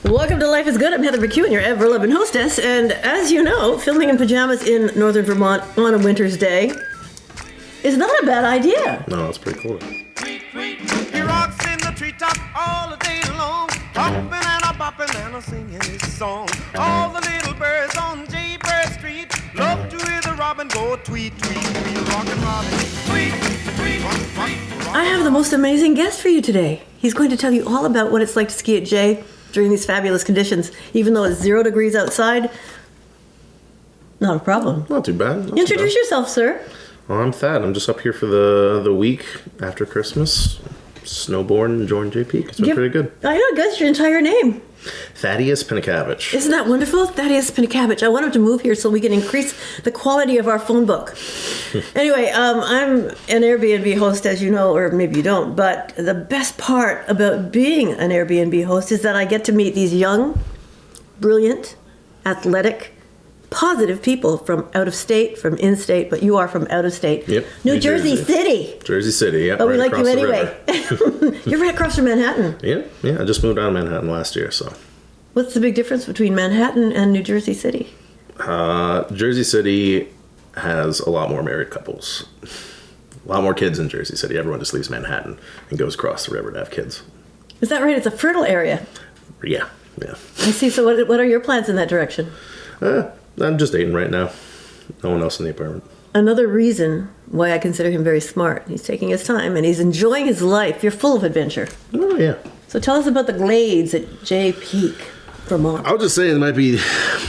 Welcome to Life is Good. I'm Heather McHugh, your ever-loving hostess. And as you know, filming in pajamas in northern Vermont on a winter's day is not a bad idea. No, that's pretty cool. He rocks in the treetop all the day long, hopping and a bopping and a singing his song. All the little birds on Jaybird Street love to hear the robin go tweet, tweet, tweet, rockin' robin, tweet, tweet, tweet. I have the most amazing guest for you today. He's going to tell you all about what it's like to ski at Jay during these fabulous conditions, even though it's 0 degrees outside. Not a problem. Not too bad. Introduce yourself, sir. Well, I'm Thad. I'm just up here for the week after Christmas. Snowboard and joined J Peak. It's been pretty good. I know, guess your entire name. Thaddeus Pinakiewicz. Isn't that wonderful? Thaddeus Pinakiewicz. I want him to move here so we can increase the quality of our phone book. Anyway, I'm an Airbnb host, as you know, or maybe you don't, but the best part about being an Airbnb host is that I get to meet these young, brilliant, athletic, positive people from out of state, from in-state, but you are from out of state. Yep. New Jersey City. Jersey City, yeah. But right we like across you the anyway. river. You're right across from Manhattan. Yeah. I just moved out of Manhattan last year, so. What's the big difference between Manhattan and New Jersey City? Jersey City has a lot more married couples. A lot more kids in Jersey City. Everyone just leaves Manhattan and goes across the river to have kids. Is that right? It's a fertile area. Yeah. I see. So what are your plans in that direction? I'm just dating right now. No one else in the apartment. Another reason why I consider him very smart. He's taking his time and he's enjoying his life. You're full of adventure. Oh, yeah. So tell us about the Glades at Jay Peak, Vermont. I'll just say it might be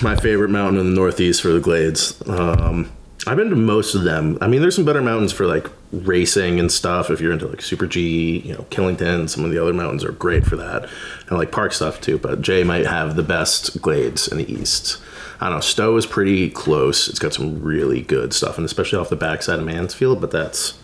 my favorite mountain in the Northeast for the Glades. I've been to most of them. I mean, there's some better mountains for like racing and stuff. If you're into like Super G, Killington, some of the other mountains are great for that. And like park stuff too. But Jay might have the best Glades in the East. I don't know, Stowe is pretty close. It's got some really good stuff, and especially off the backside of Mansfield, but that's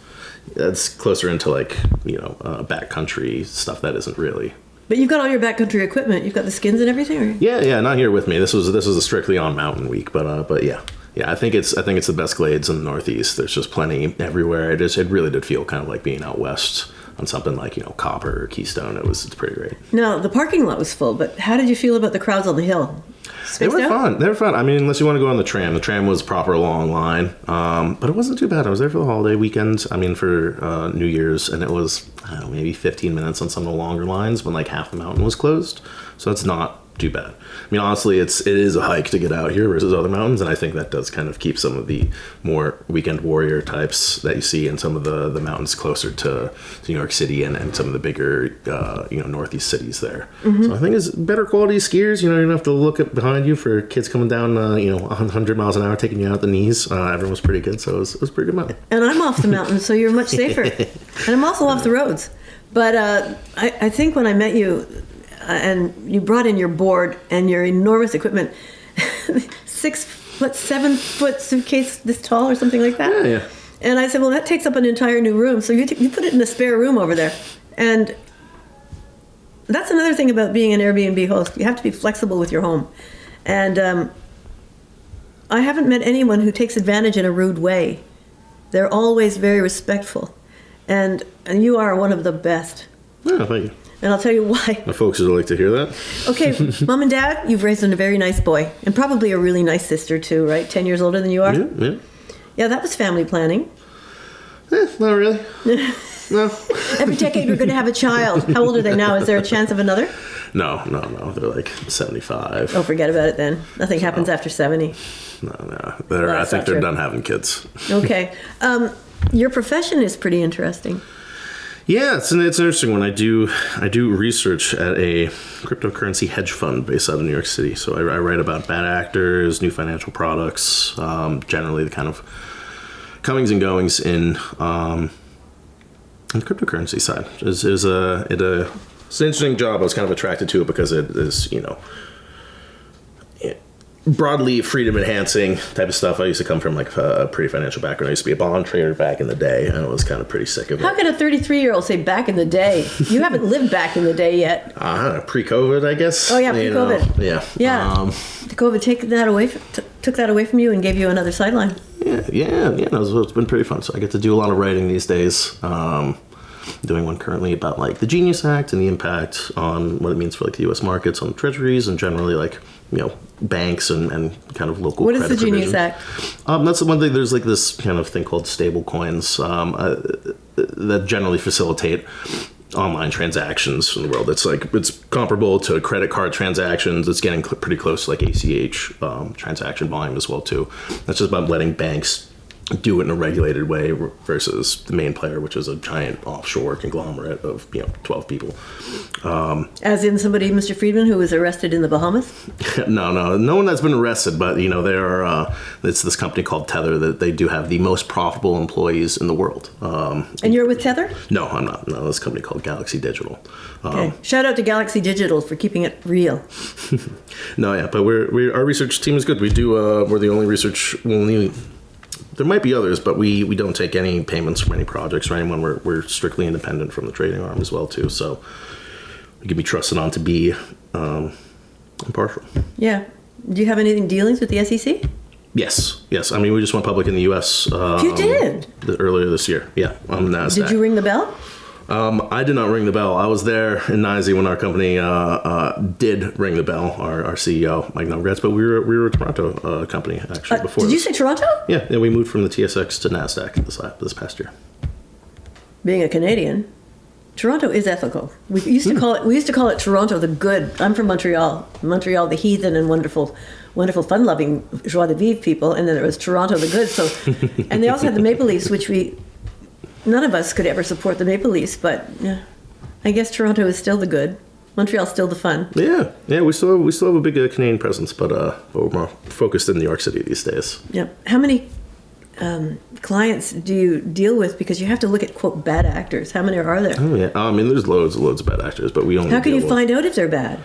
closer into like, backcountry stuff that isn't really. But you've got all your backcountry equipment. You've got the skins and everything? Or? Yeah, not here with me. This was a strictly on mountain week, but yeah. Yeah, I think it's the best Glades in the Northeast. There's just plenty everywhere. It really did feel kind of like being out west on something like, Copper or Keystone. It's pretty great. Now, the parking lot was full, but how did you feel about the crowds on the hill? They were fun. I mean, unless you want to go on the tram. The tram was proper long line, but it wasn't too bad. I was there for the holiday weekend. I mean, for New Year's, and it was, I don't know, maybe 15 minutes on some of the longer lines when like half the mountain was closed. So it's not too bad. I mean, honestly, it is a hike to get out here versus other mountains, and I think that does kind of keep some of the more weekend warrior types that you see in some of the mountains closer to New York City and some of the bigger Northeast cities there. Mm-hmm. So I think it's better quality skiers. You don't have to look up behind you for kids coming down 100 miles an hour taking you out the knees. Everyone was pretty good, so it was a pretty good mountain. And I'm off the mountain, so you're much safer. And I'm also off the roads. But I think when I met you, and you brought in your board and your enormous equipment, 6 foot, 7 foot suitcase this tall or something like that. Yeah. And I said, well, that takes up an entire new room. So you put it in a spare room over there. And that's another thing about being an Airbnb host. You have to be flexible with your home. And I haven't met anyone who takes advantage in a rude way. They're always very respectful. And you are one of the best. Yeah, thank you. And I'll tell you why. My folks would like to hear that. Okay, Mom and Dad, you've raised a very nice boy. And probably a really nice sister, too, right? 10 years older than you are? Yeah. Yeah, that was family planning. Not really. No. Every decade we're going to have a child. How old are they now? Is there a chance of another? No. They're like 75. Oh, forget about it then. Nothing happens after 70. No. I think they're done having kids. Okay. Your profession is pretty interesting. Yeah, it's an interesting one. I do research at a cryptocurrency hedge fund based out of New York City. So I write about bad actors, new financial products, generally the kind of comings and goings in the cryptocurrency side. It's an interesting job. I was kind of attracted to it because it is, broadly freedom enhancing type of stuff. I used to come from like a pretty financial background. I used to be a bond trader back in the day, and I was kind of pretty sick of it. How can a 33-year-old say back in the day? You haven't lived back in the day yet. Pre-COVID, I guess. Oh yeah, pre-COVID. Yeah. COVID took that away from you and gave you another sideline. Yeah. No, it's been pretty fun. So I get to do a lot of writing these days. doing one currently about like the Genius Act and the impact on what it means for like the U.S. markets on treasuries and generally like, banks and kind of local What is credit the Genius provision. Act? That's the one thing. There's like this kind of thing called stable coins that generally facilitate online transactions in the world. It's comparable to credit card transactions. It's getting pretty close to like ACH transaction volume as well too. That's just about letting banks do it in a regulated way versus the main player, which is a giant offshore conglomerate of 12 people. As in somebody, Mr. Friedman, who was arrested in the Bahamas? No one that's been arrested, but they are. It's this company called Tether that they do have the most profitable employees in the world. And you're with Tether? No, I'm not. No, this company called Galaxy Digital. Okay. Shout out to Galaxy Digital for keeping it real. No, yeah, but our research team is good. We do. We're the only research. There might be others, but we don't take any payments from any projects or anyone. We're strictly independent from the trading arm as well too. So we can be trusted on to be impartial. Yeah. Do you have anything dealings with the SEC? Yes. I mean, we just went public in the U.S. You did? Earlier this year. Yeah, on NASDAQ. Did you ring the bell? I did not ring the bell. I was there in NYSE when our company did ring the bell. Our CEO, Mike Novogratz, but we were a Toronto company actually before. Did you say Toronto? Yeah, we moved from the TSX to NASDAQ this past year. Being a Canadian, Toronto is ethical. We used to call it Toronto the good. I'm from Montreal. Montreal the heathen and wonderful, fun-loving joie de vivre people, and then there was Toronto the good. So, and they also had the Maple Leafs, which none of us could ever support the Maple Leafs, but I guess Toronto is still the good. Montreal's still the fun. Yeah. We still have a big Canadian presence, but we're more focused in New York City these days. Yep. How many clients do you deal with? Because you have to look at quote bad actors. How many are there? Oh yeah. I mean, there's loads of bad actors, but we only. How can you find out if they're bad?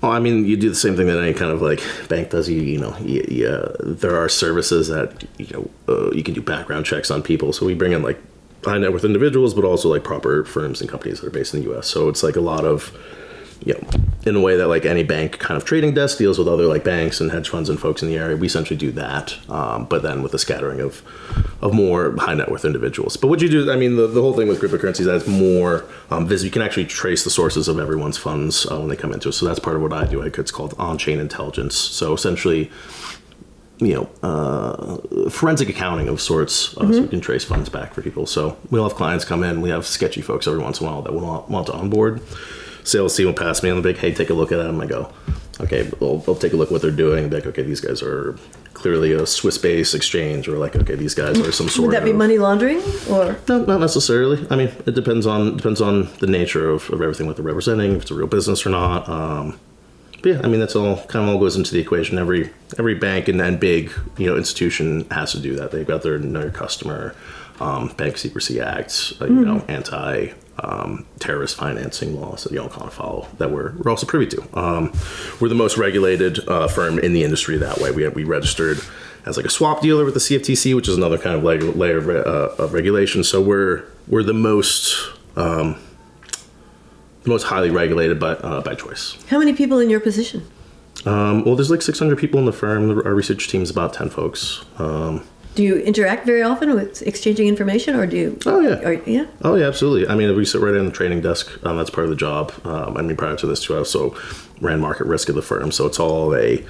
Oh, I mean, you do the same thing that any kind of like bank does. There are services that you can do background checks on people. So we bring in like high net worth individuals, but also like proper firms and companies that are based in the U.S. So it's like a lot of, in a way that like any bank kind of trading desk deals with other like banks and hedge funds and folks in the area. We essentially do that, but then with a scattering of more high net worth individuals. But what you do, I mean, the whole thing with cryptocurrencies is that it's more visible. You can actually trace the sources of everyone's funds when they come into it. So that's part of what I do. It's called on-chain intelligence. So essentially, forensic accounting of sorts, so we can trace funds back for people. So we'll have clients come in. We have sketchy folks every once in a while that will want to onboard. Sales team will pass me on the big, hey, take a look at them. I go, okay, I'll take a look at what they're doing. Be like, okay, these guys are clearly a Swiss-based exchange, or like, okay, these guys are some sort of. Would that be money laundering, or? No, not necessarily. I mean, it depends on the nature of everything, what they're representing, if it's a real business or not. But yeah, I mean, that's all goes into the equation. Every bank and big institution has to do that. They've got their know your customer, Bank Secrecy Act, anti terrorist financing laws that you all kind of follow. That we're also privy to. We're the most regulated firm in the industry that way. We registered as like a swap dealer with the CFTC, which is another kind of layer of regulation. So we're the most highly regulated by choice. How many people in your position? Well, there's like 600 people in the firm. Our research team is about 10 folks. Do you interact very often with exchanging information, or do you? Oh, yeah. Yeah? Oh, yeah, absolutely. I mean, we sit right in the trading desk. That's part of the job. Prior to this, too, I also ran market risk of the firm. So it's all a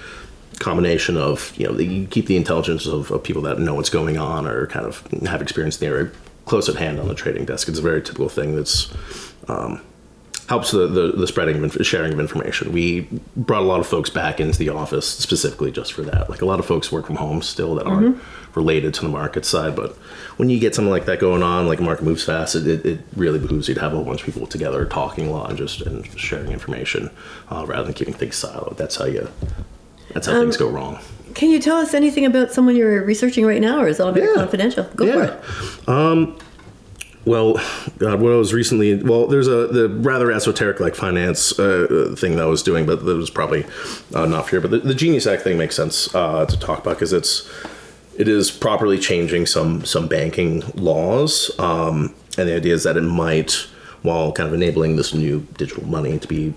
combination of, you keep the intelligence of people that know what's going on or kind of have experience in the area close at hand on the trading desk. It's a very typical thing that's helps the spreading of sharing of information. We brought a lot of folks back into the office specifically just for that. Like a lot of folks work from home still that aren't related to the market side. But when you get something like that going on, like the market moves fast, it really behooves you to have a whole bunch of people together talking a lot and just sharing information rather than keeping things siloed. That's how things go wrong. Can you tell us anything about someone you're researching right now, or is it all very confidential? Go for it. Well, God, what I was recently, there's the rather esoteric like finance thing that I was doing, but that was probably not here. But the Genius Act thing makes sense to talk about because it is properly changing some banking laws, and the idea is that it might, while kind of enabling this new digital money to be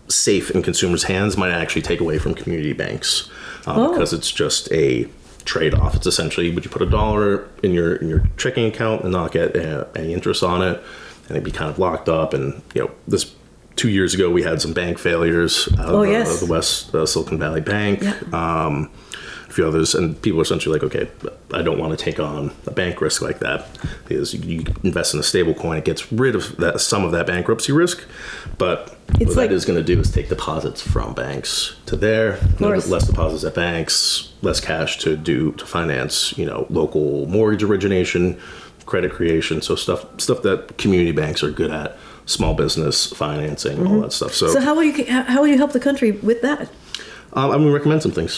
safe in consumers' hands, might actually take away from community banks because it's just a trade-off. It's essentially, would you put $1 in your checking account and not get any interest on it? and they'd be kind of locked up. And this 2 years ago, we had some bank failures out of the West Silicon Valley Bank. Yeah. A few others, and people are essentially like, okay, I don't want to take on a bank risk like that, because you invest in a stable coin, it gets rid of some of that bankruptcy risk, but what that is going to do is take deposits from banks to there, less deposits at banks, less cash to finance, local mortgage origination, credit creation, so stuff that community banks are good at, small business financing, all that stuff. So how will you help the country with that? I'm going to recommend some things.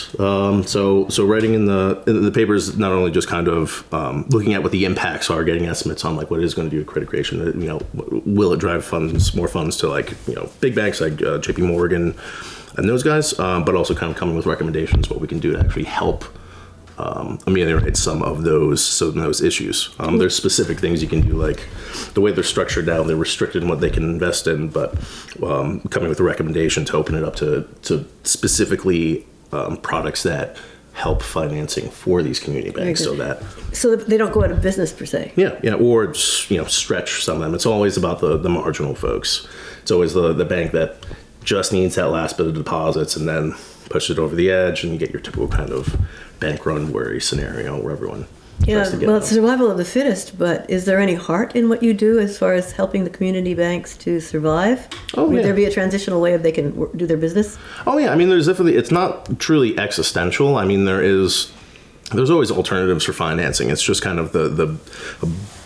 So writing in the paper is not only just kind of looking at what the impacts are, getting estimates on like what it is going to do to credit creation. Will it drive more funds to like big banks like J.P. Morgan and those guys, but also kind of coming with recommendations what we can do to actually help ameliorate some of those issues. There's specific things you can do, like the way they're structured now, they're restricted in what they can invest in, but coming with a recommendation to open it up to specifically products that help financing for these community banks, so that they don't go out of business per se. Yeah, or stretch some of them. It's always about the marginal folks. It's always the bank that just needs that last bit of deposits and then push it over the edge, and you get your typical kind of bank run worry scenario where everyone tries to get it's survival of the fittest, but is there any heart in what you do as far as helping the community banks to survive? Would there be a transitional way they can do their business? Oh yeah, I mean there's definitely, it's not truly existential. I mean there's always alternatives for financing. It's just kind of a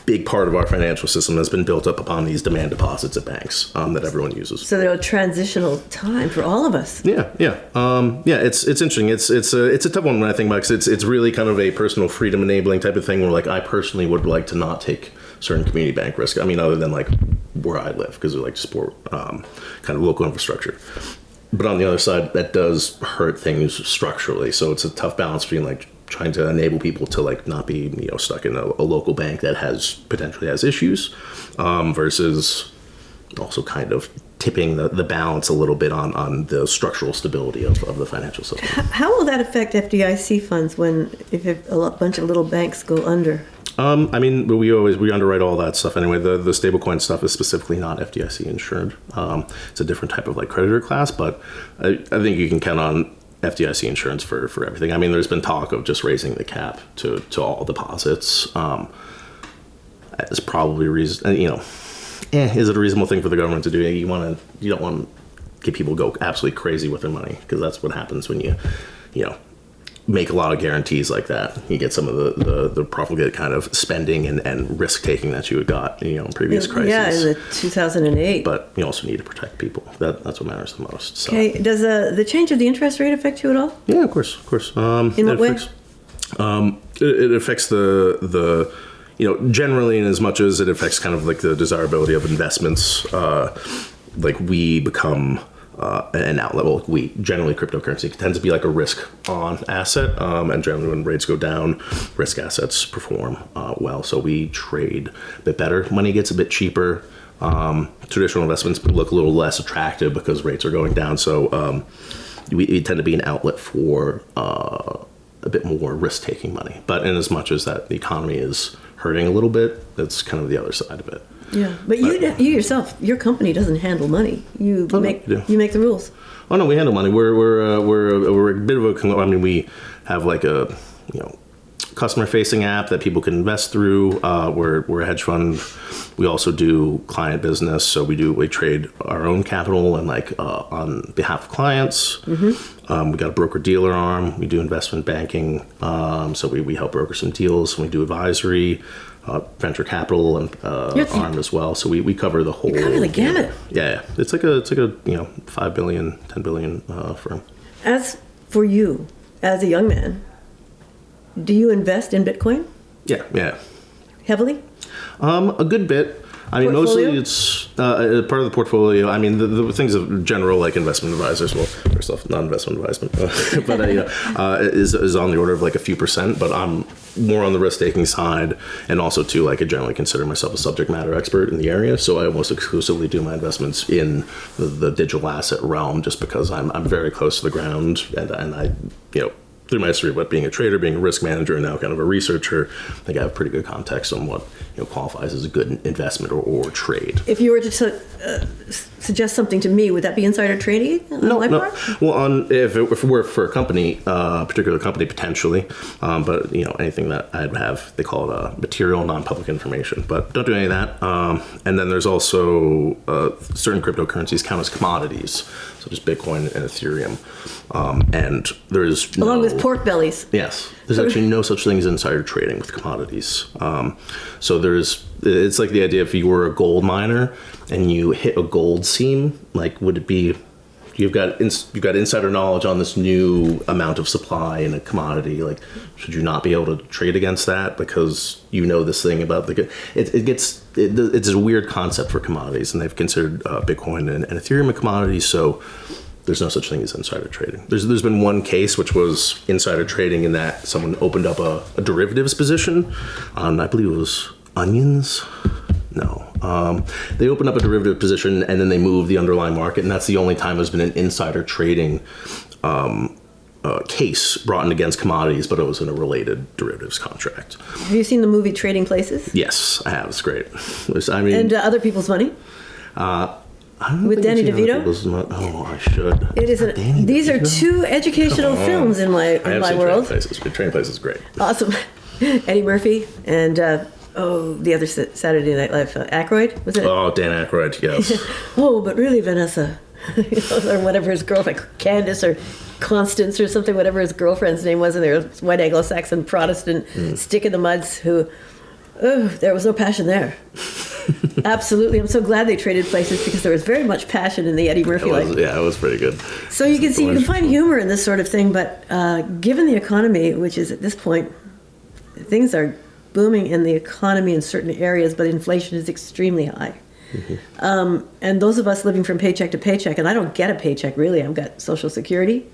big part of our financial system has been built up upon these demand deposits at banks that everyone uses. So there's a transitional time for all of us. Yeah. It's interesting. It's a tough one when I think about it, because it's really kind of a personal freedom enabling type of thing where like I personally would like to not take certain community bank risk. I mean, other than like where I live, because we like to support kind of local infrastructure. But on the other side, that does hurt things structurally. So it's a tough balance between like trying to enable people to like not be stuck in a local bank that potentially has issues, versus also kind of tipping the balance a little bit on the structural stability of the financial system. How will that affect FDIC funds if a bunch of little banks go under? I mean, we underwrite all that stuff anyway. The stablecoin stuff is specifically not FDIC insured. It's a different type of like creditor class, but I think you can count on FDIC insurance for everything. I mean, there's been talk of just raising the cap to all deposits. It's probably reason. Is it a reasonable thing for the government to do? You don't want to get people go absolutely crazy with their money, because that's what happens when you make a lot of guarantees like that. You get some of the profligate kind of spending and risk taking that you had got in previous crises. Yeah, in the 2008. But you also need to protect people. That's what matters the most. So. Okay, does the change of the interest rate affect you at all? Yeah, of course. In what way? It affects the generally, in as much as it affects kind of like the desirability of investments. Like we become an outlet. Well, generally cryptocurrency tends to be like a risk on asset, and generally when rates go down, risk assets perform well. So we trade a bit better. Money gets a bit cheaper. Traditional investments look a little less attractive because rates are going down. So we tend to be an outlet for a bit more risk-taking money. But in as much as that the economy is hurting a little bit, that's kind of the other side of it. Yeah, but you yourself, your company doesn't handle money. You make the rules. Oh no, we handle money. We're a bit of a. I mean, we have like a customer-facing app that people can invest through. We're a hedge fund. We also do client business, so we trade our own capital and like on behalf of clients. Mm-hmm. We got a broker-dealer arm. We do investment banking, so we help broker some deals. We do advisory. Venture capital and arm as well. So we cover the whole. You cover the gamut. Yeah. It's like a $5 billion, $10 billion firm. As for you, as a young man, do you invest in Bitcoin? Yeah. Heavily? A good bit. I mean, Portfolio? mostly it's part of the portfolio. I mean, the things of general, like investment advisors, well, first off, non-investment advisement, but is on the order of like a few percent, but I'm more on the risk-taking side, and also too, like I generally consider myself a subject matter expert in the area, so I almost exclusively do my investments in the digital asset realm, just because I'm very close to the ground, and I through my history, but being a trader, being a risk manager, and now kind of a researcher, I think I have pretty good context on what qualifies as a good investment or trade. If you were to suggest something to me, would that be insider trading on my part? Well, if it were for a company, a particular company, potentially, but anything that I'd have, they call it material non-public information. But don't do any of that. And then there's also certain cryptocurrencies count as commodities, so just Bitcoin and Ethereum. And there's along with pork bellies. Yes, there's actually no such thing as insider trading with commodities. So it's like the idea if you were a gold miner and you hit a gold seam, like would it be you've got insider knowledge on this new amount of supply in a commodity, like should you not be able to trade against that because this thing about it's a weird concept for commodities, and they've considered Bitcoin and Ethereum a commodity, so there's no such thing as insider trading. There's been one case which was insider trading in that someone opened up a derivatives position on, I believe it was onions. No. They opened up a derivative position and then they moved the underlying market, and that's the only time there's been an insider trading case brought in against commodities, but it was in a related derivatives contract. Have you seen the movie Trading Places? Yes, I have. It's great. And Other People's Money? With Danny DeVito? I should. These are two educational films in my world. Trading Places is great. Awesome. Eddie Murphy and the other Saturday Night Live, Aykroyd, was it? Oh, Dan Aykroyd, yes. But really, Vanessa, or whatever his girlfriend, Candace or Constance or something, whatever his girlfriend's name was, and there was white Anglo-Saxon Protestant stick in the muds who, there was no passion there. Absolutely. I'm so glad they traded places because there was very much passion in the Eddie Murphy life. Yeah, it was pretty good. So you can see, you can find humor in this sort of thing, but given the economy, which is at this point, things are booming in the economy in certain areas, but inflation is extremely high. Mm-hmm. And those of us living from paycheck to paycheck, and I don't get a paycheck really, I've got Social Security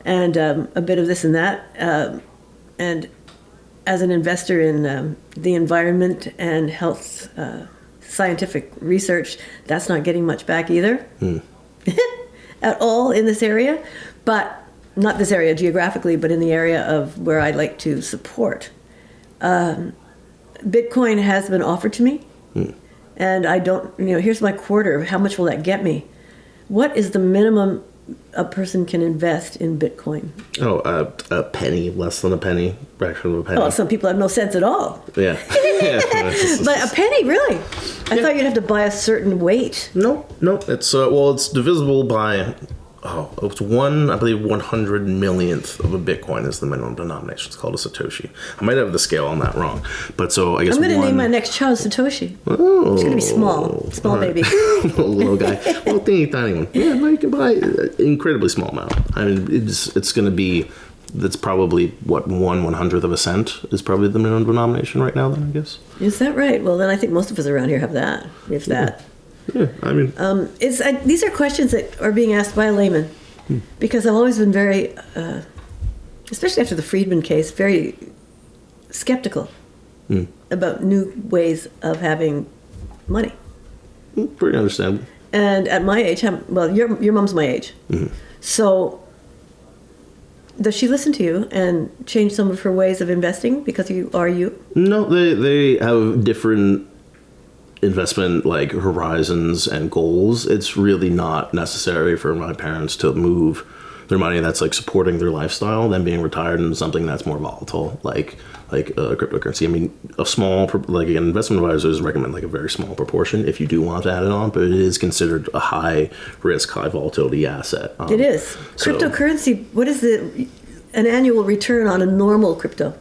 and a bit of this and that. And as an investor in the environment and health scientific research, that's not getting much back either at all in this area, but not this area geographically, but in the area of where I'd like to support. Bitcoin has been offered to me, and I don't, here's my quarter. How much will that get me? What is the minimum a person can invest in Bitcoin? A penny, less than a penny, fraction of a penny. Oh, some people have no sense at all. Yeah. But a penny, really? I thought you'd have to buy a certain weight. No. It's it's divisible by it's 100 millionth of a Bitcoin is the minimum denomination. It's called a Satoshi. I might have the scale on that wrong, but so I guess I'm going to name my next child Satoshi. Oh, it's going to be small baby, little guy, little teeny tiny one. Yeah, no, you can buy an incredibly small amount. I mean, it's going to be. That's probably 1/100th of a cent is probably the minimum denomination right now. Then I guess. Is that right? Well, then I think most of us around here have that. If that. Yeah, I mean, these are questions that are being asked by a layman, because I've always been very, especially after the Friedman case, very skeptical about new ways of having money. Pretty understandable. And at my age, your mom's my age, so does she listen to you and change some of her ways of investing because you are you? No, they have different investment horizons and goals. It's really not necessary for my parents to move their money that's supporting their lifestyle than being retired into something that's more volatile like cryptocurrency. I mean, a small investment advisors recommend a very small proportion if you do want to add it on, but it is considered a high risk, high volatility asset. It is. Cryptocurrency, what is an annual return on a normal crypto?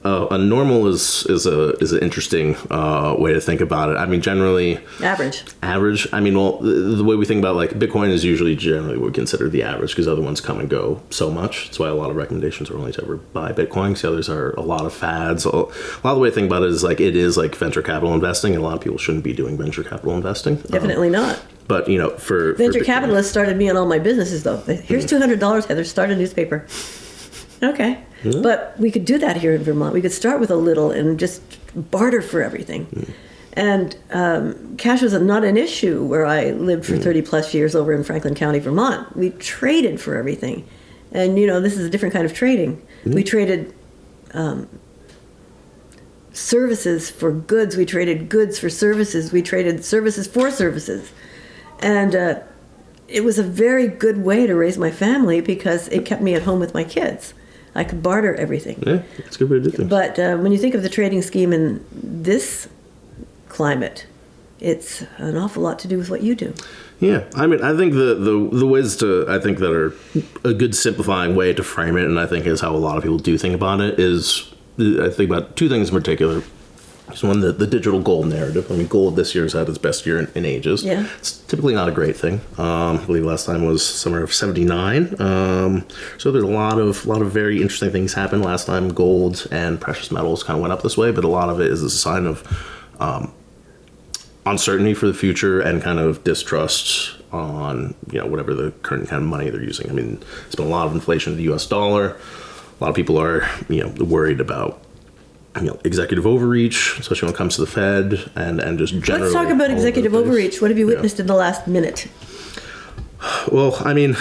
A normal is an interesting way to think about it. I mean, generally average. I mean, well, the way we think about Bitcoin is usually generally what we consider the average because other ones come and go so much. That's why a lot of recommendations are only to ever buy Bitcoin. Because the others are a lot of fads. A lot of the way to think about it is it is venture capital investing, and a lot of people shouldn't be doing venture capital investing. Definitely not. But for venture capitalists started me on all my businesses though. Here's $200, Heather. Start a newspaper. Okay. Yeah. But we could do that here in Vermont. We could start with a little and just barter for everything. And cash was not an issue where I lived for 30 plus years over in Franklin County, Vermont. We traded for everything. And, this is a different kind of trading. We traded services for goods. We traded goods for services. We traded services for services. And it was a very good way to raise my family because it kept me at home with my kids. I could barter everything. Yeah, it's a good way to do things. But when you think of the trading scheme in this climate, it's an awful lot to do with what you do. Yeah, I mean, I think the ways that are a good simplifying way to frame it, and I think is how a lot of people do think about it, is I think about two things in particular. There's one, the digital gold narrative. I mean, gold this year has had its best year in ages. Yeah. It's typically not a great thing. I believe last time was summer of 79. So there's a lot of very interesting things happened last time. Gold and precious metals kind of went up this way, but a lot of it is a sign of uncertainty for the future and kind of distrust on whatever the current kind of money they're using. I mean, there's been a lot of inflation of the U.S. dollar. A lot of people are worried about executive overreach, especially when it comes to the Fed and just generally. Let's talk about executive overreach. What have you witnessed in the last minute? Well, I mean,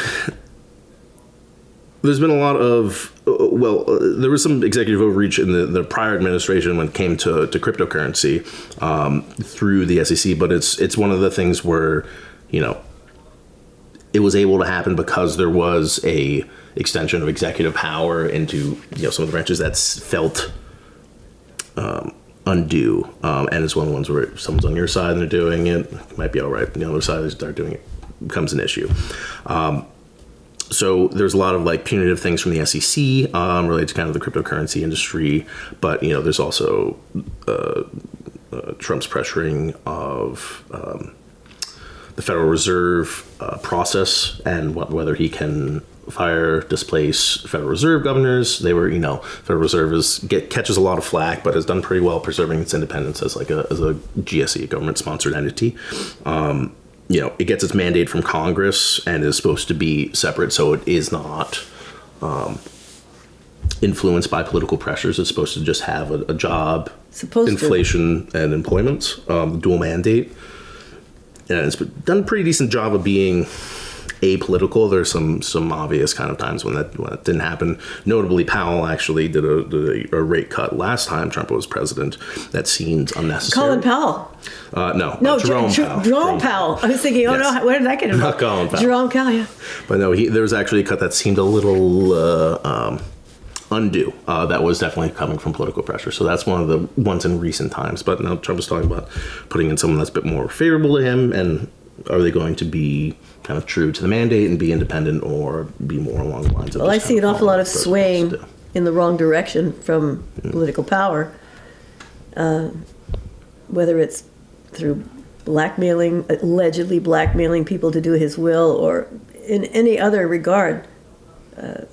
there's been a lot of there was some executive overreach in the prior administration when it came to cryptocurrency through the SEC, but it's one of the things where it was able to happen because there was a extension of executive power into some of the branches that's felt undue, and it's one of the ones where if someone's on your side and they're doing it, it might be all right. On the other side, they start doing it, becomes an issue. So there's a lot of punitive things from the SEC related to kind of the cryptocurrency industry, but there's also Trump's pressuring of the Federal Reserve process and whether he can fire, displace Federal Reserve governors. They were, Federal Reserve catches a lot of flack, but has done pretty well preserving its independence as a GSE, a government-sponsored entity. It gets its mandate from Congress and is supposed to be separate, so it is not influenced by political pressures. It's supposed to just have a job, inflation, and employment, dual mandate. And it's done a pretty decent job of being apolitical. There's some obvious kind of times when that didn't happen. Notably, Powell actually did a rate cut last time Trump was president that seemed unnecessary. Colin Powell. No, Jerome Powell. Jerome Powell. I was thinking, no, where did I get him? Not Colin Powell. Jerome Powell, yeah. But no, there was actually a cut that seemed a little undue. That was definitely coming from political pressure. So that's one of the ones in recent times. But now Trump is talking about putting in someone that's a bit more favorable to him, and are they going to be kind of true to the mandate and be independent, or be more along the lines of... Well, I see an awful lot of swaying in the wrong direction from political power, whether it's through allegedly blackmailing people to do his will, or in any other regard,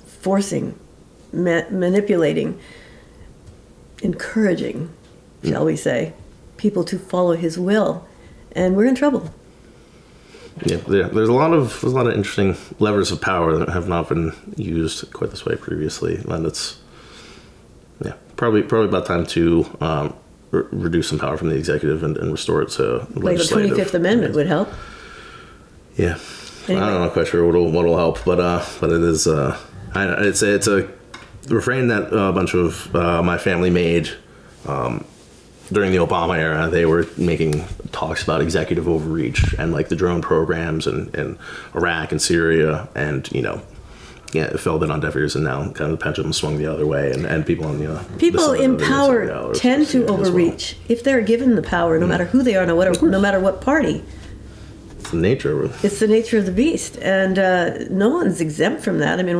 forcing, manipulating, encouraging, shall we say, people to follow his will. And we're in trouble. Yeah, there's a lot of interesting levers of power that have not been used quite this way previously, and it's probably about time to reduce some power from the executive and restore it to legislative. The 25th Amendment would help. Yeah, anyway. I'm not quite sure what'll help, but it is it's a refrain that a bunch of my family made. During the Obama era, they were making talks about executive overreach and the drone programs in Iraq and Syria, and it fell a bit on deaf ears, and now kind of the pendulum swung the other way, and people on people in power tend to overreach if they're given the power, no matter who they are, no matter what party. It's the nature of it. It's the nature of the beast, and no one's exempt from that. I mean,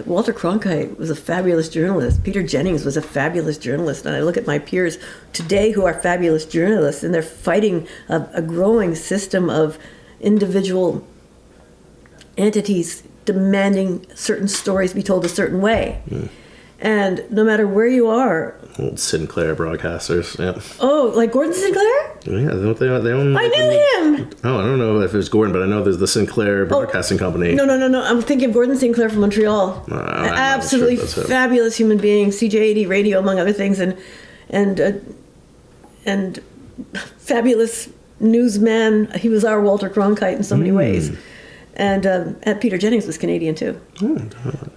Walter Cronkite was a fabulous journalist. Peter Jennings was a fabulous journalist, and I look at my peers today who are fabulous journalists, and they're fighting a growing system of individual entities demanding certain stories be told a certain way. And no matter where you are... Old Sinclair broadcasters, yeah. Oh, like Gordon Sinclair? Yeah, they own... I knew him! Oh, I don't know if it's Gordon, but I know there's the Sinclair Broadcasting Company. No. I'm thinking of Gordon Sinclair from Montreal. An absolutely fabulous human being, CJ80 radio, among other things, and fabulous newsman. He was our Walter Cronkite in so many ways. And Peter Jennings was Canadian too. Oh,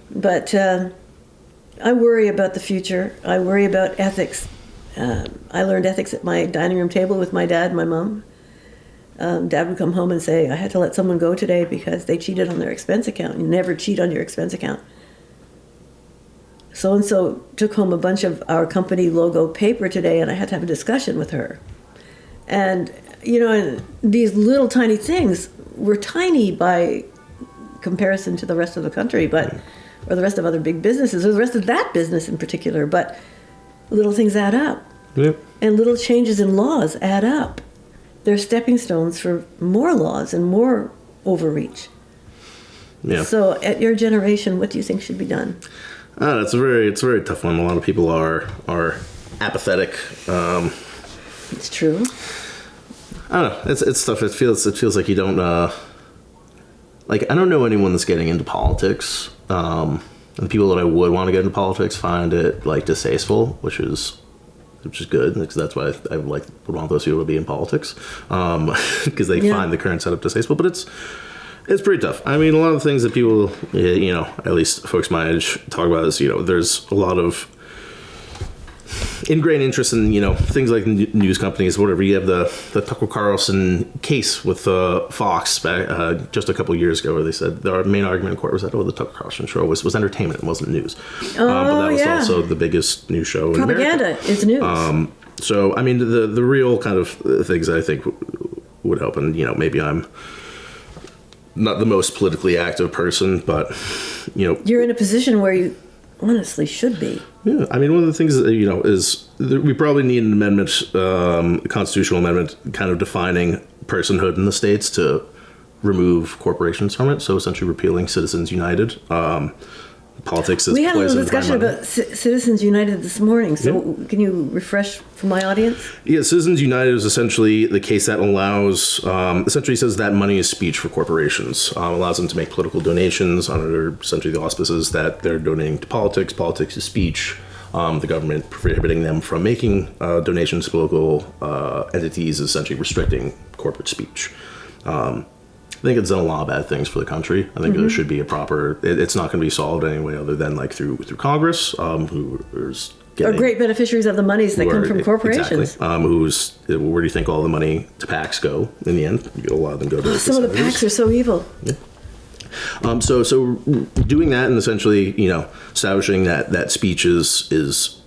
But I worry about the future. I worry about ethics. I learned ethics at my dining room table with my dad and my mom. Dad would come home and say, I had to let someone go today because they cheated on their expense account. You never cheat on your expense account. So-and-so took home a bunch of our company logo paper today, and I had to have a discussion with her. And, and these little tiny things were tiny by comparison to the rest of the country, or the rest of other big businesses, or the rest of that business in particular, but little things add up. Yep. And little changes in laws add up. They're stepping stones for more laws and more overreach. Yeah. So at your generation, what do you think should be done? It's a very tough one. A lot of people are apathetic. It's true. I don't know. It's tough. It feels like you don't like, I don't know anyone that's getting into politics. And the people that I would want to get into politics find it like distasteful, which is good, because that's why I would want those people to be in politics, because they find the current setup distasteful. But it's pretty tough. I mean, a lot of the things that people, at least folks my age, talk about is, there's a lot of ingrained interest in, things like news companies, whatever. You have the Tucker Carlson case with Fox back just a couple of years ago, where they said their main argument in court was that, the Tucker Carlson show was entertainment, it wasn't news. But that was also the biggest news show in America. Propaganda is news. So, I mean, the real kind of things I think would help, and, maybe I'm not the most politically active person, but, You're in a position where you honestly should be. Yeah, I mean, one of the things, is we probably need an amendment, a constitutional amendment, kind of defining personhood in the states to remove corporations from it. So essentially repealing Citizens United. Politics is we had a little poison. discussion about Citizens United this morning. So can you refresh for my audience? Yeah, Citizens United is essentially the case that allows, essentially says that money is speech for corporations. Allows them to make political donations under essentially the auspices that they're donating to politics. Politics is speech. The government prohibiting them from making donations to political entities, essentially restricting corporate speech. I think it's done a lot of bad things for the country. I think there should be a proper. It's not going to be solved anyway, other than through Congress, who's getting, are great beneficiaries of the monies that come from corporations. Exactly. Where do you think all the money to PACs go in the end? A lot of them go to some of the PACs are so evil. Yeah. So doing that and essentially, establishing that speech is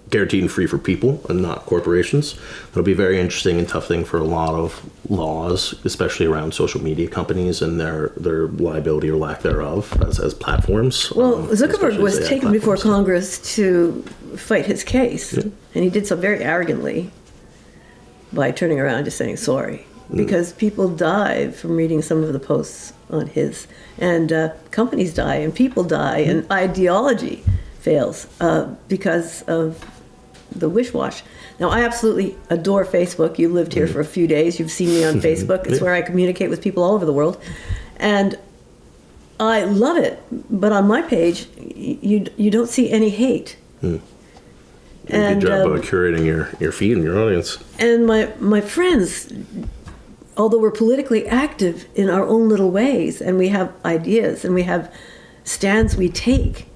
guaranteed and free for people and not corporations. It'll be a very interesting and tough thing for a lot of laws, especially around social media companies and their liability or lack thereof as platforms. Well, Zuckerberg was taken before Congress to fight his case, and he did so very arrogantly by turning around and just saying sorry, because people die from reading some of the posts on his, and companies die, and people die, and ideology fails because of the wish-wash. Now, I absolutely adore Facebook. You lived here for a few days. You've seen me on Facebook. It's where I communicate with people all over the world. And I love it. But on my page, you don't see any hate. Good job curating your feed and your audience. And my friends, although we're politically active in our own little ways, and we have ideas, and we have stands we take,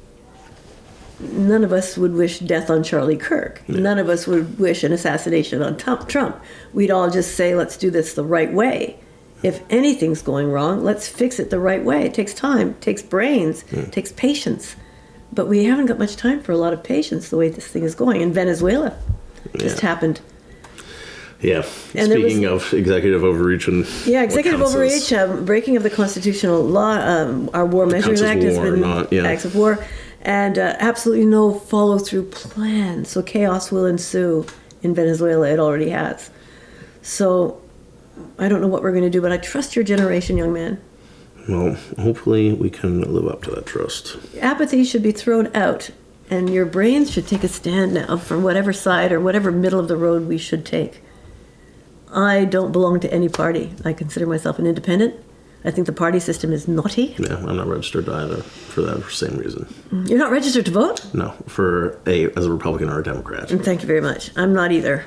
none of us would wish death on Charlie Kirk. Yeah. None of us would wish an assassination on Trump. We'd all just say, let's do this the right way. If anything's going wrong, let's fix it the right way. It takes time, it takes brains, it takes patience. But we haven't got much time for a lot of patience the way this thing is going. In Venezuela, just happened. Yeah. And speaking of executive overreach and executive overreach, breaking of the constitutional law, our War Measures Act has been acts of war. And absolutely no follow-through plan. So chaos will ensue in Venezuela. It already has. So I don't know what we're going to do, but I trust your generation, young man. Well, hopefully we can live up to that trust. Apathy should be thrown out, and your brains should take a stand now from whatever side or whatever middle of the road we should take. I don't belong to any party. I consider myself an independent. I think the party system is naughty. Yeah, I'm not registered either for that same reason. You're not registered to vote? No, as a Republican or a Democrat. Thank you very much. I'm not either.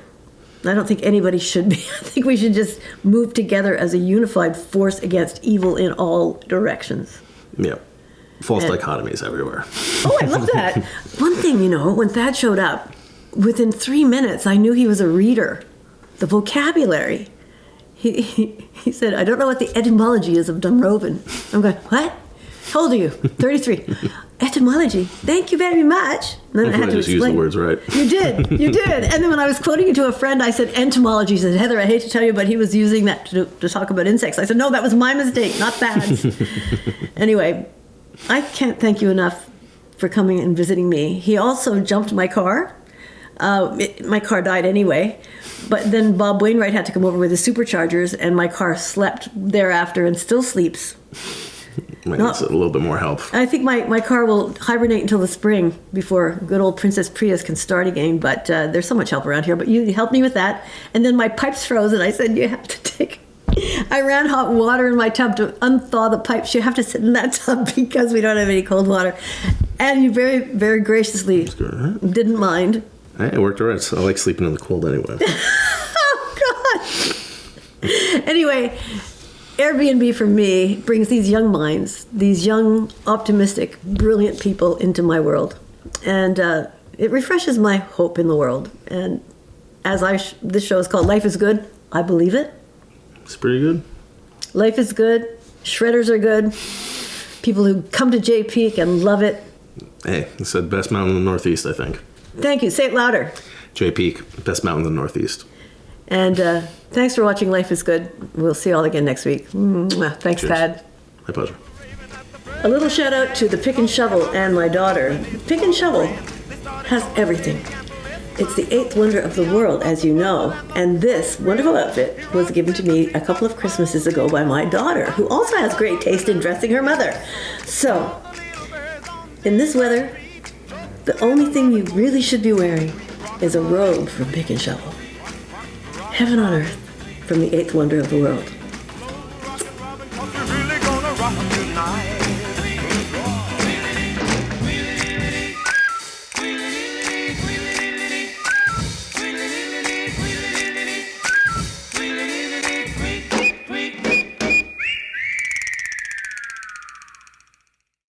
I don't think anybody should be. I think we should just move together as a unified force against evil in all directions. Yeah. False dichotomies everywhere. Oh, I love that. One thing, when Thad showed up, within 3 minutes, I knew he was a reader. The vocabulary. He said, I don't know what the etymology is of Dunroven. I'm going, what? How old are you? 33. Etymology. Thank you very much. And then I had to just explain. use the words right. You did. And then when I was quoting it to a friend, I said entomology. He said, Heather, I hate to tell you, but he was using that to talk about insects. I said, no, that was my mistake, not Thad's. Anyway, I can't thank you enough for coming and visiting me. He also jumped my car. My car died anyway. But then Bob Wainwright had to come over with his superchargers, and my car slept thereafter and still sleeps. Might need a little bit more help. I think my car will hibernate until the spring before good old Princess Prius can start again. But there's so much help around here. But you helped me with that. And then my pipes froze, and I said, you have to take... I ran hot water in my tub to unthaw the pipes. You have to sit in that tub because we don't have any cold water. And you very, very graciously didn't mind. Hey, it worked all right. So I like sleeping in the cold anyway. Oh, God. Anyway, Airbnb for me brings these young minds, these young, optimistic, brilliant people into my world. And it refreshes my hope in the world. And as this show is called Life is Good, I believe it. It's pretty good. Life is good. Shredders are good. People who come to Jay Peak and love it. Hey, it said best mountain in the Northeast, I think. Thank you. Say it louder. Jay Peak, best mountain in the Northeast. And thanks for watching Life is Good. We'll see you all again next week. Mwah. Thanks, Cheers. Thad. My pleasure. A little shout out to the Pick and Shovel and my daughter. Pick and Shovel has everything. It's the 8th wonder of the world, as you know. And this wonderful outfit was given to me a couple of Christmases ago by my daughter, who also has great taste in dressing her mother. So, in this weather, the only thing you really should be wearing is a robe from Pick and Shovel. Heaven on earth from the 8th wonder of the world.